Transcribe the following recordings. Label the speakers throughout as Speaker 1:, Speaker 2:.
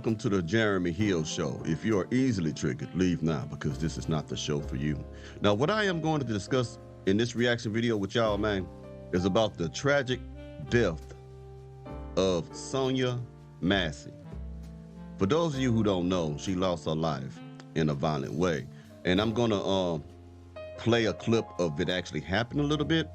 Speaker 1: welcome to the Jeremy Hill Show. If you are easily triggered, leave now because this is not the show for you. Now, what I am going to discuss in this reaction video with y'all, man, is about the tragic death of Sonya Massie. For those of you who don't know, she lost her life in a violent way. And I'm gonna play a clip of it actually happening a little bit.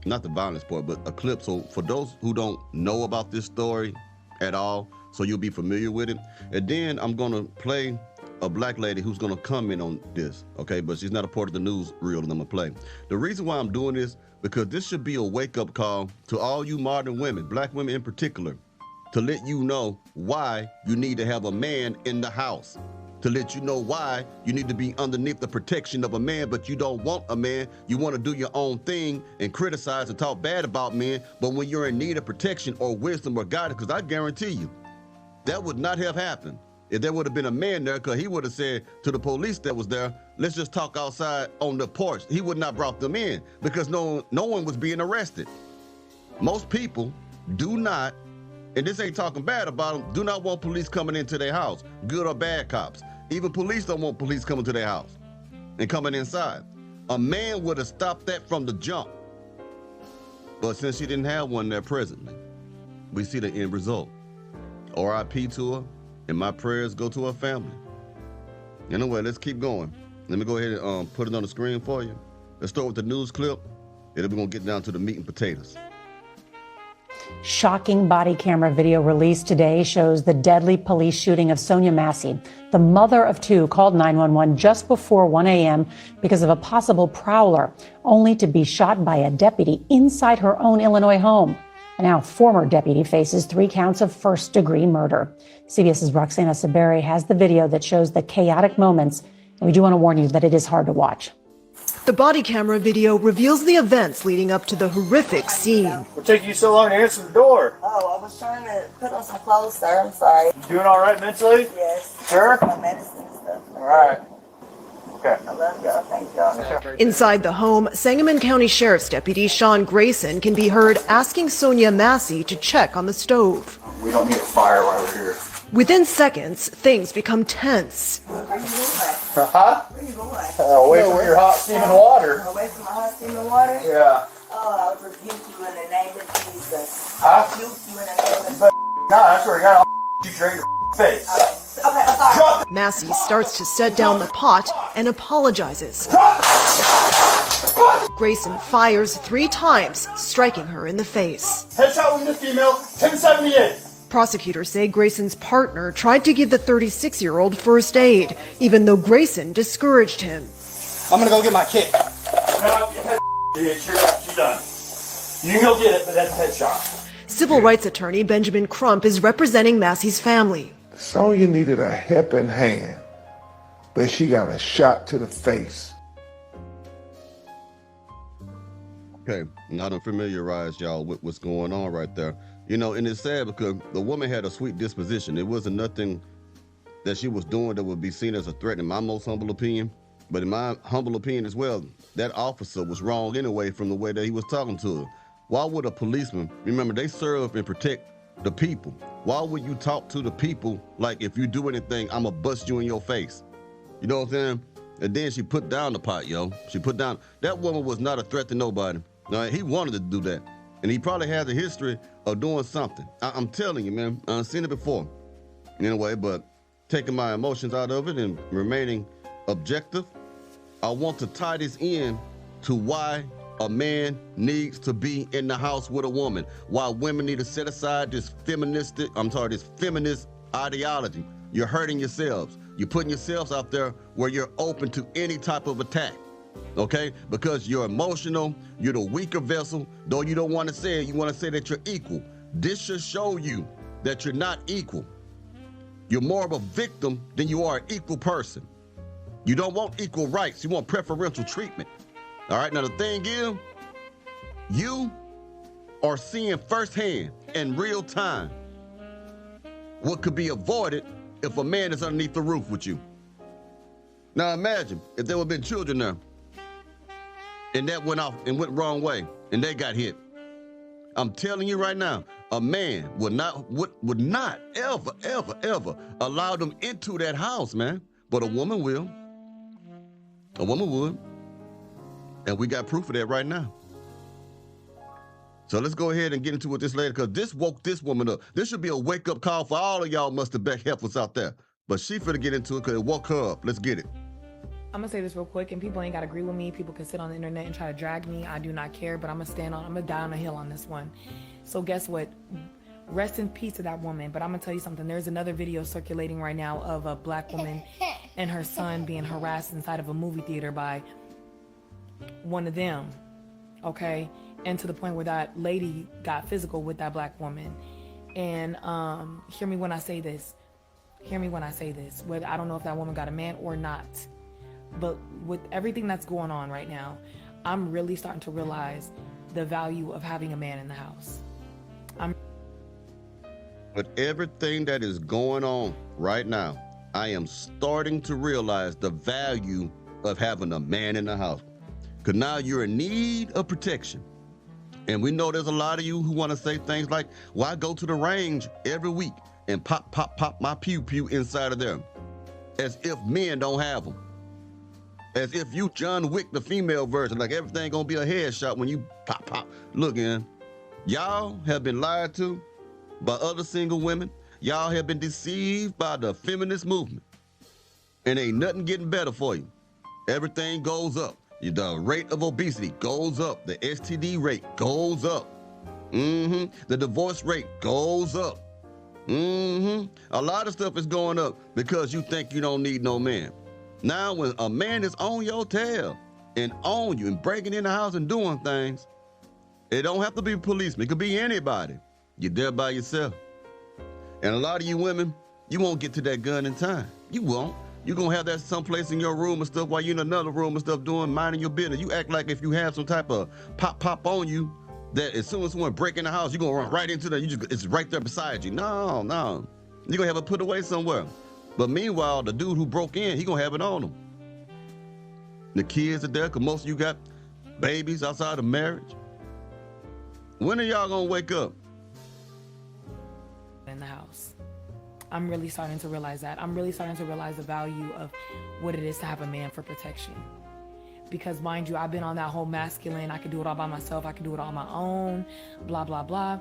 Speaker 1: Not the violence part, but a clip. So for those who don't know about this story at all, so you'll be familiar with it. And then I'm gonna play a black lady who's gonna comment on this, okay? But she's not a part of the news reel that I'm gonna play. The reason why I'm doing this, because this should be a wake-up call to all you modern women, black women in particular, to let you know why you need to have a man in the house, to let you know why you need to be underneath the protection of a man, but you don't want a man. You want to do your own thing and criticize and talk bad about men, but when you're in need of protection or wisdom or guidance, because I guarantee you, that would not have happened if there would have been a man there, because he would have said to the police that was there, let's just talk outside on the porch. He would not brought them in because no one was being arrested. Most people do not, and this ain't talking bad about them, do not want police coming into their house, good or bad cops. Even police don't want police coming to their house and coming inside. A man would have stopped that from the jump. But since she didn't have one there presently, we see the end result. RIP to her, and my prayers go to her family. Anyway, let's keep going. Let me go ahead and put it on the screen for you. Let's start with the news clip, and then we're gonna get down to the meat and potatoes.
Speaker 2: Shocking body camera video released today shows the deadly police shooting of Sonya Massie. The mother of two called 911 just before 1 a.m. because of a possible prowler, only to be shot by a deputy inside her own Illinois home. A now former deputy faces 3 counts of first-degree murder. CBS's Roxana Saberi has the video that shows the chaotic moments, and we do want to warn you that it is hard to watch.
Speaker 3: The body camera video reveals the events leading up to the horrific scene.
Speaker 4: What took you so long to answer the door?
Speaker 5: Oh, I was trying to put on some clothes, sir. I'm sorry.
Speaker 4: You doing all right mentally?
Speaker 5: Yes.
Speaker 4: Sure?
Speaker 5: My medicine and stuff.
Speaker 4: All right. Okay.
Speaker 5: I love y'all. Thank y'all.
Speaker 3: Inside the home, Sangamon County Sheriff's Deputy Sean Grayson can be heard asking Sonya Massie to check on the stove.
Speaker 4: We don't need a fire while we're here.
Speaker 3: Within seconds, things become tense.
Speaker 5: Where you going?
Speaker 4: Huh?
Speaker 5: Where you going?
Speaker 4: Away from your hot steaming water.
Speaker 5: Away from my hot steaming water?
Speaker 4: Yeah.
Speaker 5: Oh, I rebuke you in the name of Jesus.
Speaker 4: Huh?
Speaker 5: I rebuke you in the name of
Speaker 4: God, I swear to God, I'll you straight in your face.
Speaker 5: Okay, I'm sorry.
Speaker 3: Massey starts to set down the pot and apologizes. Grayson fires 3 times, striking her in the face.
Speaker 4: Headshot wounded female, 1078.
Speaker 3: Prosecutors say Grayson's partner tried to give the 36-year-old first aid, even though Grayson discouraged him.
Speaker 4: I'm gonna go get my kit. No, she's done. You can go get it, but that's a headshot.
Speaker 3: Civil rights attorney Benjamin Crump is representing Massey's family.
Speaker 6: Sonya needed a helping hand, but she got a shot to the face.
Speaker 1: Okay, now to familiarize y'all with what's going on right there. You know, and it's sad because the woman had a sweet disposition. It wasn't nothing that she was doing that would be seen as a threat in my most humble opinion. But in my humble opinion as well, that officer was wrong anyway from the way that he was talking to her. Why would a policeman, remember they serve and protect the people. Why would you talk to the people like if you do anything, I'ma bust you in your face? You know what I'm saying? And then she put down the pot, yo. She put down, that woman was not a threat to nobody. Now, he wanted to do that. And he probably has a history of doing something. I'm telling you, man, I've seen it before. Anyway, but taking my emotions out of it and remaining objective, I want to tie this in to why a man needs to be in the house with a woman, why women need to set aside this feminist ideology. You're hurting yourselves. You're putting yourselves out there where you're open to any type of attack. Okay, because you're emotional, you're the weaker vessel. Though you don't want to say it, you want to say that you're equal. This should show you that you're not equal. You're more of a victim than you are an equal person. You don't want equal rights, you want preferential treatment. All right, now the thing is, you are seeing firsthand in real time what could be avoided if a man is underneath the roof with you. Now imagine if there would have been children there and that went off and went wrong way and they got hit. I'm telling you right now, a man would not ever allow them into that house, man. But a woman will. A woman would. And we got proof of that right now. So let's go ahead and get into it this later, because this woke this woman up. This should be a wake-up call for all of y'all must-have-back heifers out there. But she finna get into it because it woke her up. Let's get it.
Speaker 7: I'm gonna say this real quick, and people ain't gotta agree with me. People can sit on the internet and try to drag me. I do not care, but I'm gonna die on a hill on this one. So guess what? Rest in peace to that woman. But I'm gonna tell you something. There's another video circulating right now of a black woman and her son being harassed inside of a movie theater by one of them, okay? And to the point where that lady got physical with that black woman. And hear me when I say this. Hear me when I say this. Whether I don't know if that woman got a man or not. But with everything that's going on right now, I'm really starting to realize the value of having a man in the house.
Speaker 1: With everything that is going on right now, I am starting to realize the value of having a man in the house. Because now you're in need of protection. And we know there's a lot of you who want to say things like, well, I go to the range every week and pop my pew inside of there. As if men don't have them. As if you John Wick, the female version, like everything gonna be a headshot when you pop. Look, in, y'all have been lied to by other single women. Y'all have been deceived by the feminist movement. And ain't nothing getting better for you. Everything goes up. The rate of obesity goes up. The STD rate goes up. The divorce rate goes up. A lot of stuff is going up because you think you don't need no man. Now, when a man is on your tail and on you and breaking in the house and doing things, it don't have to be a policeman. It could be anybody. You're there by yourself. And a lot of you women, you won't get to that gun in time. You won't. You're going to have that someplace in your room and stuff while you're in another room and stuff doing, minding your business. You act like if you have some type of pop on you, that as soon as someone break in the house, you're going to run right into that. It's right there beside you. No. You're going to have it put away somewhere. But meanwhile, the dude who broke in, he going to have it on him. The kids are there because most of you got babies outside of marriage. When are y'all going to wake up?
Speaker 7: In the house. I'm really starting to realize that. I'm really starting to realize the value of what it is to have a man for protection. Because mind you, I've been on that whole masculine, I can do it all by myself, I can do it all on my own, blah, blah, blah.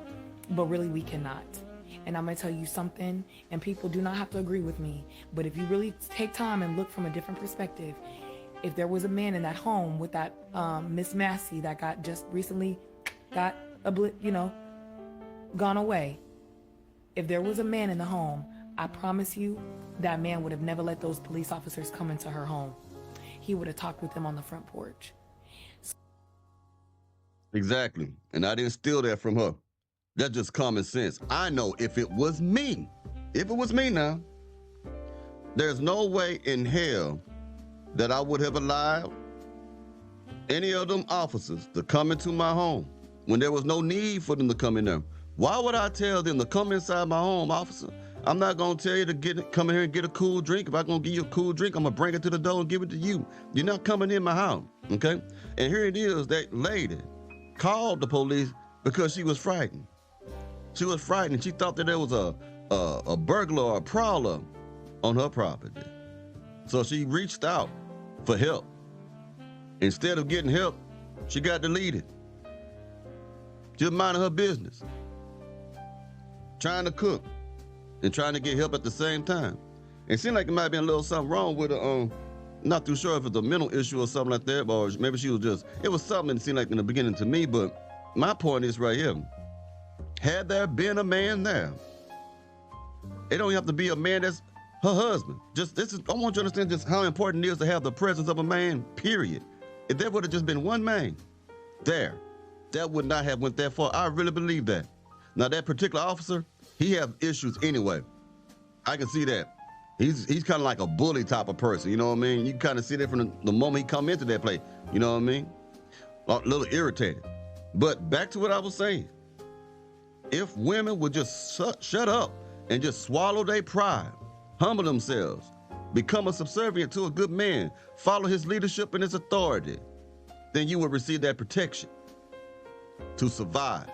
Speaker 7: But really we cannot. And I'm gonna tell you something, and people do not have to agree with me, but if you really take time and look from a different perspective, if there was a man in that home with that Miss Massie that got just recently got gone away, if there was a man in the home, I promise you that man would have never let those police officers come into her home. He would have talked with them on the front porch.
Speaker 1: Exactly. And I didn't steal that from her. That's just common sense. I know if it was me now, there's no way in hell that I would have allowed any of them officers to come into my home when there was no need for them to come in there. Why would I tell them to come inside my home, officer? I'm not gonna tell you to come in here and get a cool drink. If I'm gonna give you a cool drink, I'm gonna bring it to the door and give it to you. You're not coming in my house, okay? And here it is, that lady called the police because she was frightened. She was frightened. She thought that there was a burglar or a prowler on her property. So she reached out for help. Instead of getting help, she got deleted. She was minding her business, trying to cook and trying to get help at the same time. It seemed like it might have been a little something wrong with her. Not too sure if it's a mental issue or something like that, or maybe she was just, it was something that seemed like in the beginning to me, but my point is right here. Had there been a man there, it don't have to be a man that's her husband. I want you to understand just how important it is to have the presence of a man, period. If there would have just been one man there, that would not have went that far. I really believe that. Now that particular officer, he have issues anyway. I can see that. He's kind of like a bully type of person, you know what I mean? You kind of see that from the moment he come into that place, you know what I mean? A little irritated. But back to what I was saying. If women would just shut up and just swallow their pride, humble themselves, become a subservient to a good man, follow his leadership and his authority, then you will receive that protection to survive.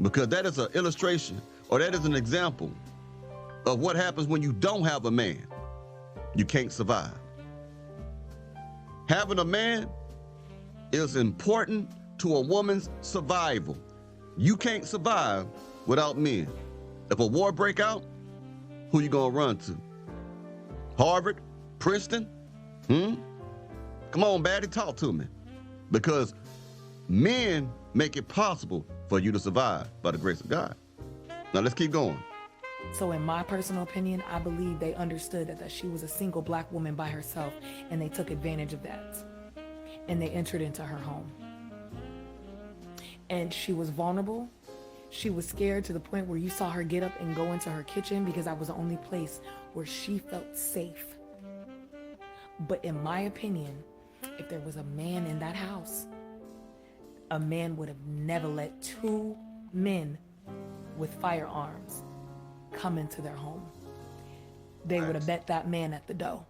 Speaker 1: because that is an illustration, or that is an example of what happens when you don't have a man. You can't survive. Having a man is important to a woman's survival. You can't survive without men. If a war break out, who you gonna run to? Harvard? Princeton? Come on, baddie, talk to me. Because men make it possible for you to survive by the grace of God. Now let's keep going.
Speaker 7: So in my personal opinion, I believe they understood that she was a single black woman by herself, and they took advantage of that. And they entered into her home. And she was vulnerable. She was scared to the point where you saw her get up and go into her kitchen because that was the only place where she felt safe. But in my opinion, if there was a man in that house, a man would have never let two men with firearms come into their home. They would have met that man at the door.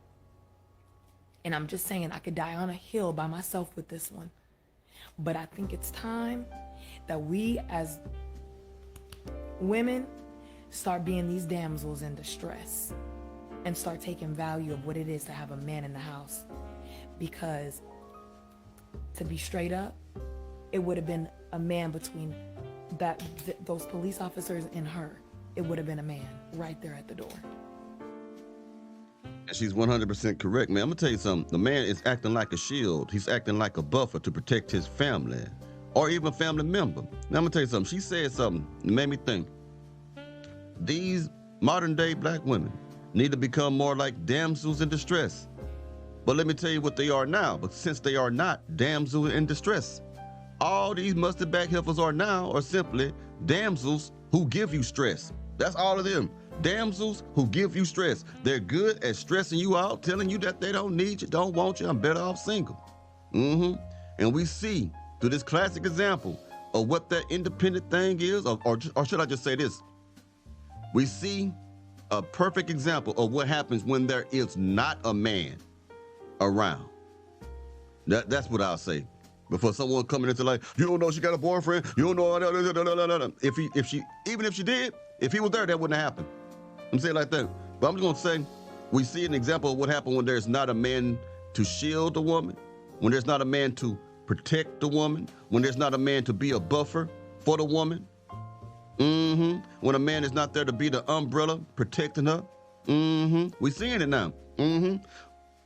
Speaker 7: And I'm just saying, I could die on a hill by myself with this one. But I think it's time that we as women start being these damsels in distress and start taking value of what it is to have a man in the house. Because to be straight up, it would have been a man between those police officers and her. It would have been a man right there at the door.
Speaker 1: And she's 100% correct, man. I'm gonna tell you something. The man is acting like a shield. He's acting like a buffer to protect his family or even a family member. Now I'm gonna tell you something. She said something that made me think. These modern day black women need to become more like damsels in distress. But let me tell you what they are now. But since they are not damsels in distress, all these mustard back heifers are now are simply damsels who give you stress. That's all of them. Damsels who give you stress. They're good at stressing you out, telling you that they don't need you, don't want you, I'm better off single. And we see through this classic example of what that independent thing is, or should I just say this? We see a perfect example of what happens when there is not a man around. That's what I'll say. Before someone coming into like, you don't know she got a boyfriend, you don't know, even if she did, if he was there, that wouldn't happen. I'm saying it like that. But I'm just gonna say, we see an example of what happened when there's not a man to shield the woman, when there's not a man to protect the woman, when there's not a man to be a buffer for the woman. When a man is not there to be the umbrella protecting her. We're seeing it now.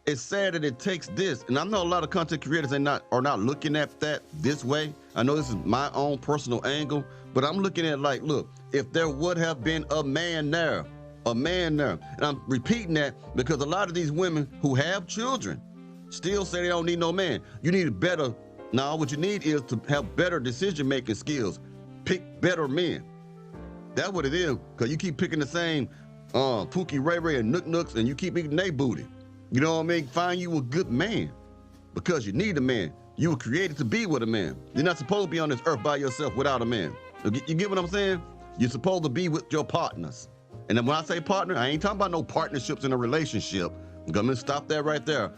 Speaker 1: It's sad that it takes this, and I know a lot of content creators are not looking at that this way. I know this is my own personal angle, but I'm looking at like, look, if there would have been a man there, and I'm repeating that because a lot of these women who have children still say they don't need no man. You need better. Now, what you need is to have better decision-making skills. Pick better men. That's what it is, because you keep picking the same Pookie Ray Ray and Nook Nooks, and you keep eating they booty. You know what I mean? Find you a good man, because you need a man. You were created to be with a man. You're not supposed to be on this earth by yourself without a man. You get what I'm saying? You're supposed to be with your partners. And then when I say partner, I ain't talking about no partnerships in a relationship. I'm gonna stop that right there,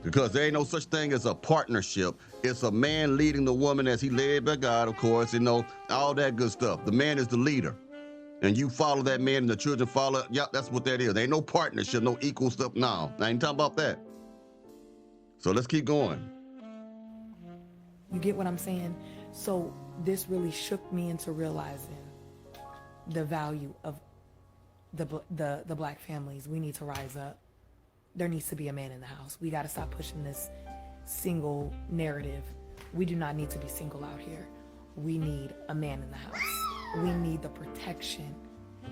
Speaker 1: because there ain't no such thing as a partnership. It's a man leading the woman as he led by God, of course, you know, all that good stuff. The man is the leader. And you follow that man and the children follow. Yep, that's what that is. There ain't no partnership, no equal stuff. No, I ain't talking about that. So let's keep going.
Speaker 7: You get what I'm saying? So this really shook me into realizing the value of the black families. We need to rise up. There needs to be a man in the house. We got to stop pushing this single narrative. We do not need to be single out here. We need a man in the house. We need the protection,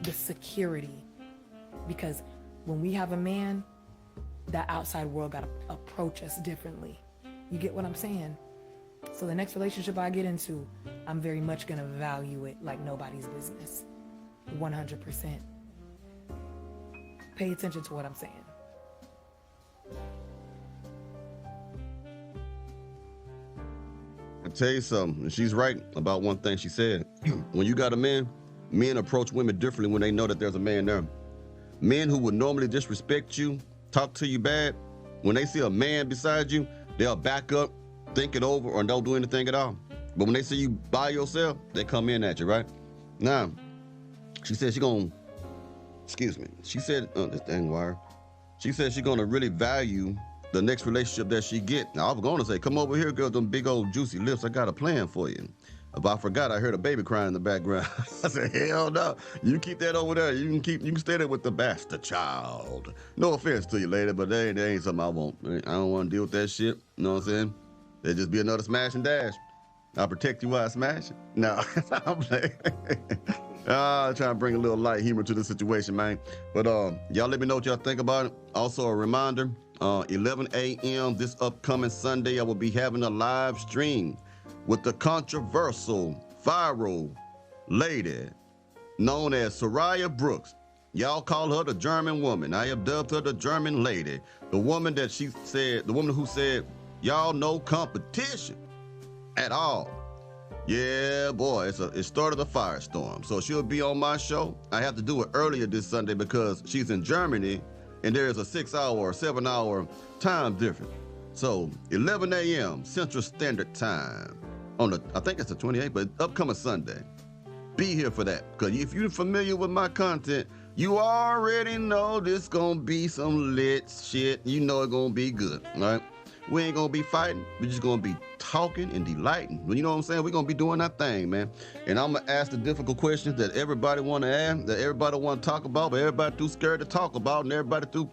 Speaker 7: the security, because when we have a man, that outside world got to approach us differently. You get what I'm saying? So the next relationship I get into, I'm very much going to value it like nobody's business. 100%. Pay attention to what I'm saying.
Speaker 1: I tell you something, and she's right about one thing she said. When you got a man, men approach women differently when they know that there's a man there. Men who would normally disrespect you, talk to you bad, when they see a man beside you, they'll back up, think it over, or don't do anything at all. But when they see you by yourself, they come in at you, right? Now, she said she gonna, excuse me, she said, this dang wire. She said she gonna really value the next relationship that she get. Now, I was gonna say, come over here, girl, them big old juicy lips. I got a plan for you. If I forgot, I heard a baby crying in the background. I said, hell no. You keep that over there. You can stay there with the bastard child. No offense to you, lady, but that ain't something I want. I don't want to deal with that shit. You know what I'm saying? There'll just be another smash and dash. I'll protect you while I smash it. No, I'm playing. Trying to bring a little light humor to the situation, man. But y'all let me know what y'all think about it. Also, a reminder, 11 a.m. this upcoming Sunday, I will be having a live stream with the controversial, viral lady known as Soraya Brooks. Y'all call her the German woman. I have dubbed her the German lady. The woman that she said, the woman who said, y'all no competition at all. Yeah, boy, it started a firestorm. So she'll be on my show. I have to do it earlier this Sunday because she's in Germany and there is a 6-hour or 7-hour time difference. So 11 a.m. Central Standard Time on the, I think it's the 28th, but upcoming Sunday. Be here for that. Because if you're familiar with my content, you already know this gonna be some lit shit. You know it's gonna be good, all right? We ain't gonna be fighting. We're just gonna be talking and delighting. You know what I'm saying? We're gonna be doing that thing, man. And I'm gonna ask the difficult questions that everybody wanna ask, that everybody wanna talk about, but everybody too scared to talk about, and everybody too,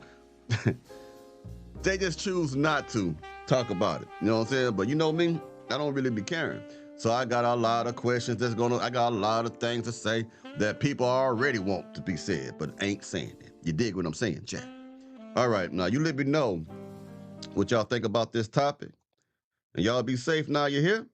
Speaker 1: they just choose not to talk about it. You know what I'm saying? But you know me, I don't really be caring. So I got a lot of questions I got a lot of things to say that people already want to be said, but ain't saying it. You dig what I'm saying, Jack? All right, now you let me know what y'all think about this topic. And y'all be safe now, you hear?